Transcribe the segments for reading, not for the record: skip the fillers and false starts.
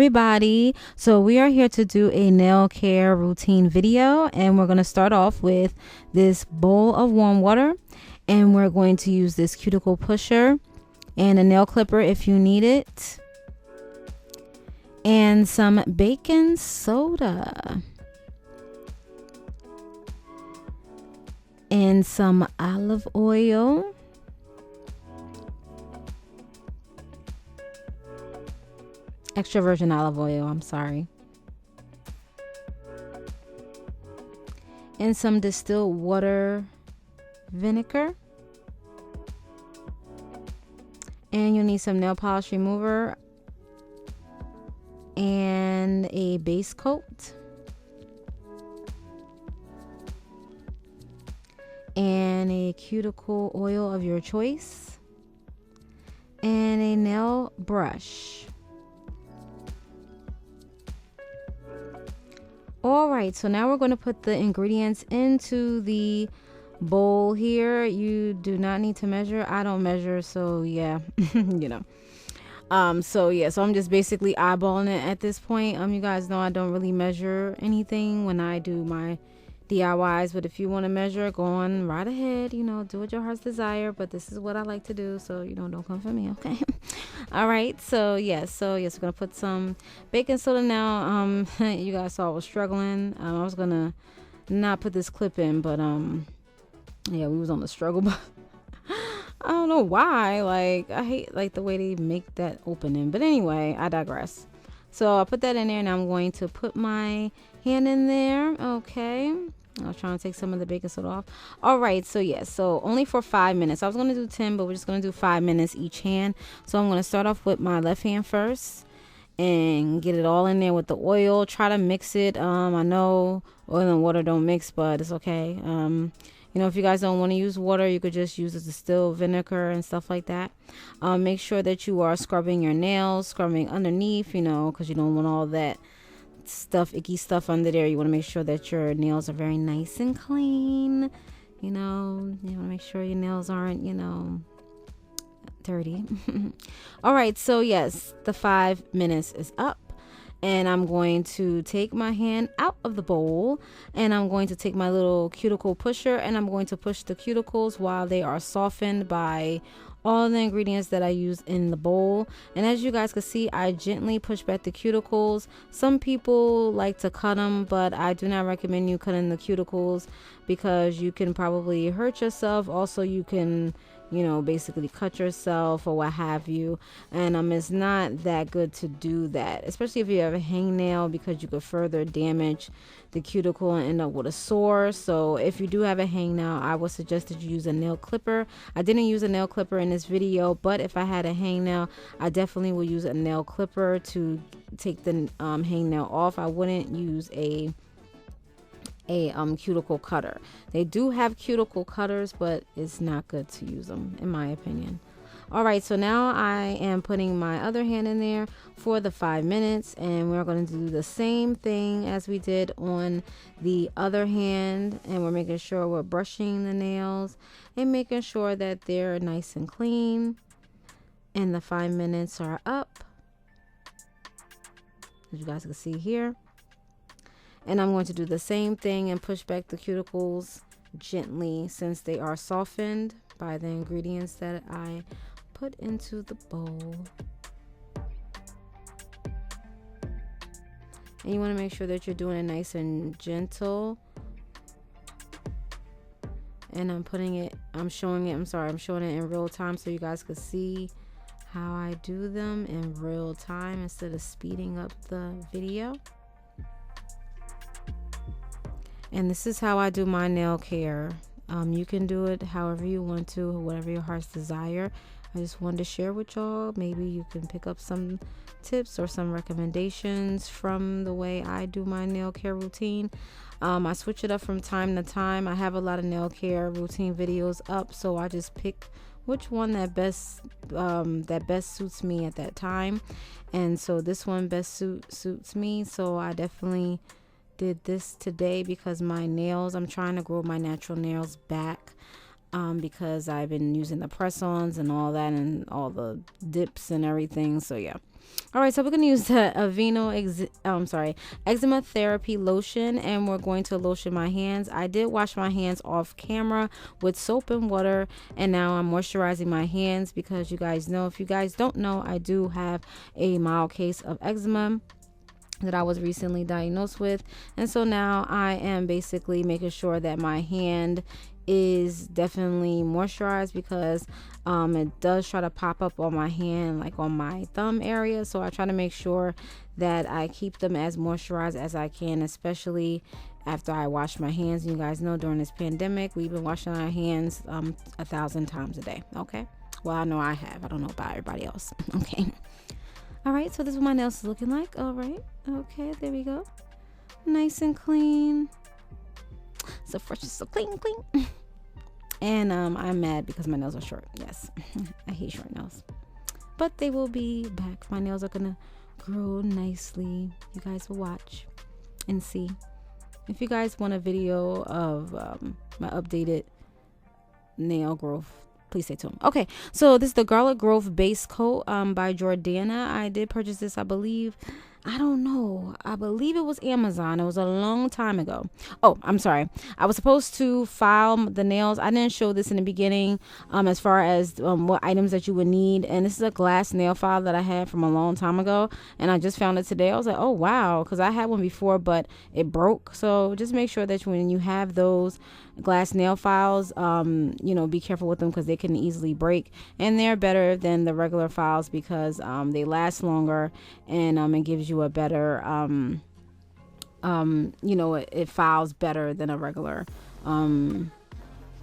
everybody. So we are here to do a nail care routine video, and we're going to start off with this bowl of warm water, and we're going to use this cuticle pusher and a nail clipper if you need it, and some baking soda and some olive oil, extra virgin olive oil, I'm sorry, and some distilled water vinegar, and you'll need some nail polish remover and a base coat and a cuticle oil of your choice and a nail brush. All right, so now we're going to put the ingredients into the bowl here. You do not need to measure. I don't measure, so yeah. So I'm just basically eyeballing it at this point. You guys know I don't really measure anything when I do my DIYs, but if you want to measure, go on right ahead, do what your heart's desire, but this is what I like to do, so don't come for me, okay? All right, so yes, we're gonna put some baking soda now. You guys saw I was struggling. I was gonna not put this clip in, but yeah, we was on the struggle bus. I don't know why, I hate the way they make that opening, but anyway, I digress. So I'll put that in there, and I'm going to put my hand in there. Okay, I was trying to take some of the baking soda off. All right, so yes, so only for 5 minutes. I was going to do 10, but we're just going to do 5 minutes each hand. So I'm going to start off with my left hand first and get it all in there with the oil. Try to mix it. I know oil and water don't mix, but it's okay. If you guys don't want to use water, you could just use the distilled vinegar and stuff like that. Make sure that you are scrubbing your nails, scrubbing underneath, because you don't want all that icky stuff under there. You want to make sure that your nails are very nice and clean. You want to make sure your nails aren't, dirty. All right, so yes, the 5 minutes is up. And I'm going to take my hand out of the bowl, and I'm going to take my little cuticle pusher, and I'm going to push the cuticles while they are softened by all the ingredients that I use in the bowl. And as you guys can see, I gently push back the cuticles. Some people like to cut them, but I do not recommend you cutting the cuticles because you can probably hurt yourself. Also, you can basically cut yourself or what have you, and it's not that good to do that, especially if you have a hangnail, because you could further damage the cuticle and end up with a sore. So if you do have a hangnail, I would suggest that you use a nail clipper. I didn't use a nail clipper in this video, but if I had a hangnail, I definitely would use a nail clipper to take the hangnail off. I wouldn't use a cuticle cutter. They do have cuticle cutters, but it's not good to use them, in my opinion. All right, so now I am putting my other hand in there for the 5 minutes, and we're going to do the same thing as we did on the other hand, and we're making sure we're brushing the nails and making sure that they're nice and clean. And the 5 minutes are up, as you guys can see here. And I'm going to do the same thing and push back the cuticles gently, since they are softened by the ingredients that I put into the bowl. And you want to make sure that you're doing it nice and gentle. And I'm showing it in real time so you guys could see how I do them in real time instead of speeding up the video. And this is how I do my nail care. You can do it however you want to, whatever your heart's desire. I just wanted to share with y'all. Maybe you can pick up some tips or some recommendations from the way I do my nail care routine. I switch it up from time to time. I have a lot of nail care routine videos up, so I just pick which one that best suits me at that time. And so this one best suits me, so I definitely did this today because my nails, I'm trying to grow my natural nails back, because I've been using the press-ons and all that and all the dips and everything. So yeah, All right, so we're going to use the EVOO eczema therapy lotion, and we're going to lotion my hands. I did wash my hands off camera with soap and water, and now I'm moisturizing my hands because you guys know, if you guys don't know, I do have a mild case of eczema that I was recently diagnosed with. And so now I am basically making sure that my hand is definitely moisturized, because it does try to pop up on my hand, like on my thumb area. So I try to make sure that I keep them as moisturized as I can, especially after I wash my hands. And you guys know, during this pandemic, we've been washing our hands 1,000 times a day. Okay, well, I know I have. I don't know about everybody else. Okay. All right, so this is what my nails is looking like. All right, okay, there we go. Nice and clean. So fresh, so clean. And I'm mad because my nails are short. Yes, I hate short nails, but they will be back. My nails are gonna grow nicely. You guys will watch and see. If you guys want a video of my updated nail growth, please stay tuned. Okay, so this is the Garlic Growth Base Coat by Jordana. I did purchase this, I believe it was Amazon. It was a long time ago. Oh, I'm sorry. I was supposed to file the nails. I didn't show this in the beginning as far as what items that you would need. And this is a glass nail file that I had from a long time ago, and I just found it today. I was like, oh wow, because I had one before, but it broke. So just make sure that when you have those glass nail files, be careful with them, because they can easily break, and they're better than the regular files because they last longer, and it gives you a better it files better than a regular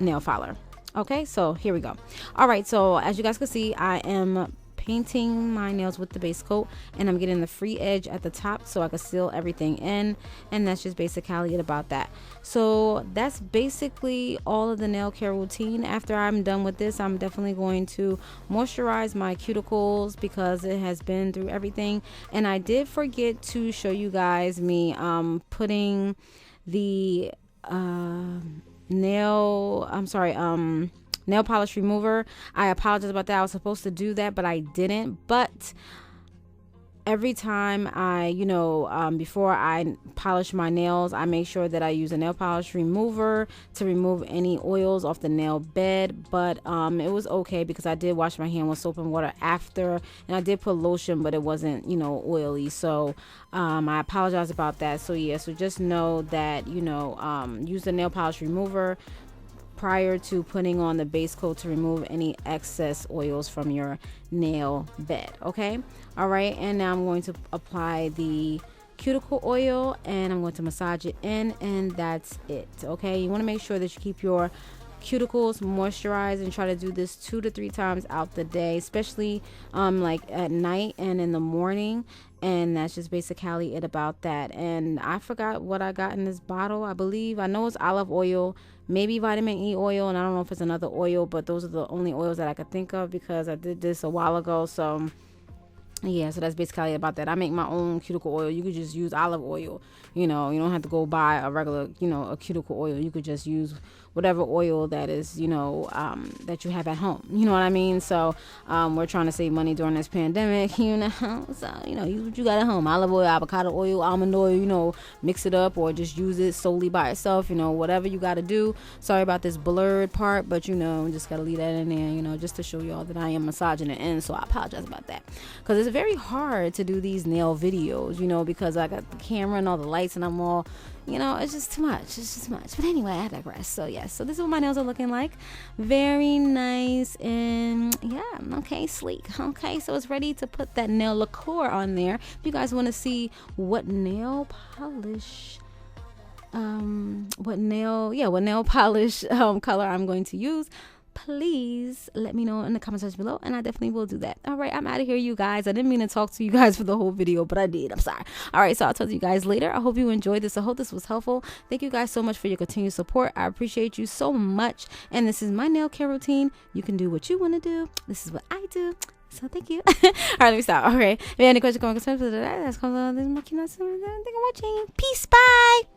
nail filer. Okay, so here we go. All right, so as you guys can see, I am painting my nails with the base coat, and I'm getting the free edge at the top so I can seal everything in, and that's just basically it about that. So that's basically all of the nail care routine. After I'm done with this, I'm definitely going to moisturize my cuticles because it has been through everything. And I did forget to show you guys me putting the nail polish remover. I apologize about that. I was supposed to do that, but I didn't. But every time I, before I polish my nails, I make sure that I use a nail polish remover to remove any oils off the nail bed. But it was okay because I did wash my hand with soap and water after, and I did put lotion, but it wasn't, oily. So I apologize about that. So yeah, so just know that, use the nail polish remover prior to putting on the base coat to remove any excess oils from your nail bed. Okay, all right, and now I'm going to apply the cuticle oil, and I'm going to massage it in, and that's it. Okay, you want to make sure that you keep your cuticles moisturized, and try to do this 2 to 3 times out the day, especially like at night and in the morning. And that's just basically it about that. And I forgot what I got in this bottle. I know it's olive oil, maybe vitamin E oil, and I don't know if it's another oil, but those are the only oils that I could think of because I did this a while ago. So yeah, so that's basically about that. I make my own cuticle oil. You could just use olive oil. You don't have to go buy a regular, a cuticle oil. You could just use whatever oil that is, that you have at home. You know what I mean? So we're trying to save money during this pandemic, so use what you got at home. Olive oil, avocado oil, almond oil, mix it up, or just use it solely by itself, whatever you got to do. Sorry about this blurred part, but just got to leave that in there, just to show y'all that I am massaging it in. So I apologize about that, because it's very hard to do these nail videos, because I got the camera and all the lights, and I'm all, it's just too much. But anyway, I digress. So yes, so this is what my nails are looking like. Very nice, and yeah, okay, sleek. Okay, so it's ready to put that nail lacquer on there. If you guys want to see what nail polish color I'm going to use, please let me know in the comment section below, and I definitely will do that. All right, I'm out of here, you guys. I didn't mean to talk to you guys for the whole video, but I did. I'm sorry. All right, so I'll talk to you guys later. I hope you enjoyed this. I hope this was helpful. Thank you guys so much for your continued support. I appreciate you so much, and this is my nail care routine. You can do what you want to do. This is what I do. So thank you. All right, let me stop. Okay, if you have any questions, comment, that's watching. Peace. Bye.